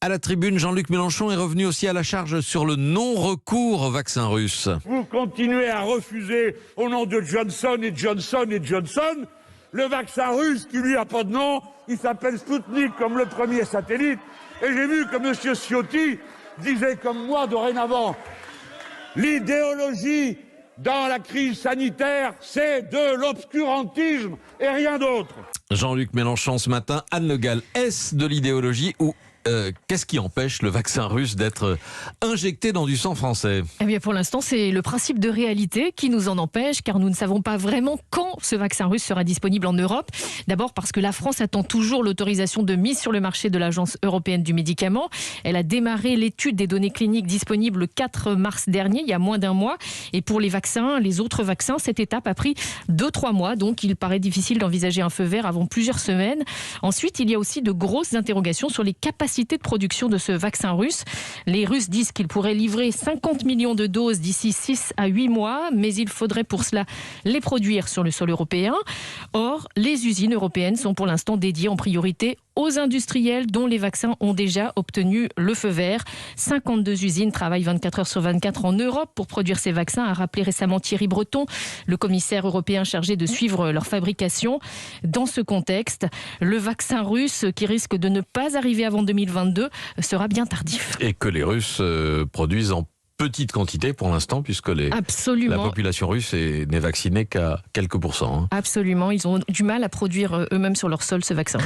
À la tribune, Jean-Luc Mélenchon est revenu aussi à la charge sur le non-recours au vaccin russe. Vous continuez à refuser au nom de Johnson et Johnson et Johnson le vaccin russe qui lui a pas de nom. Il s'appelle Sputnik comme le premier satellite. Et j'ai vu que M. Ciotti disait comme moi dorénavant, l'idéologie dans la crise sanitaire, c'est de l'obscurantisme et rien d'autre. Jean-Luc Mélenchon ce matin, Anne Le Gall, est-ce de l'idéologie ou qu'est-ce qui empêche le vaccin russe d'être injecté dans du sang français ? Eh bien, pour l'instant, c'est le principe de réalité qui nous en empêche, car nous ne savons pas vraiment quand ce vaccin russe sera disponible en Europe. D'abord parce que la France attend toujours l'autorisation de mise sur le marché de l'Agence européenne du médicament. Elle a démarré l'étude des données cliniques disponibles le 4 mars dernier, il y a moins d'un mois. Et pour les vaccins, les autres vaccins, cette étape a pris 2-3 mois. Donc, il paraît difficile d'envisager un feu vert avant plusieurs semaines. Ensuite, il y a aussi de grosses interrogations sur les capacités de production de ce vaccin russe. Les Russes disent qu'ils pourraient livrer 50 millions de doses d'ici 6 à 8 mois, mais il faudrait pour cela les produire sur le sol européen. Or, les usines européennes sont pour l'instant dédiées en priorité aux industriels dont les vaccins ont déjà obtenu le feu vert. 52 usines travaillent 24 heures sur 24 en Europe pour produire ces vaccins, a rappelé récemment Thierry Breton, le commissaire européen chargé de suivre leur fabrication. Dans ce contexte, le vaccin russe, qui risque de ne pas arriver avant 2022, sera bien tardif. Et que les Russes produisent en petite quantité pour l'instant, puisque la population russe n'est vaccinée qu'à quelques pourcents. Absolument, ils ont du mal à produire eux-mêmes sur leur sol ce vaccin.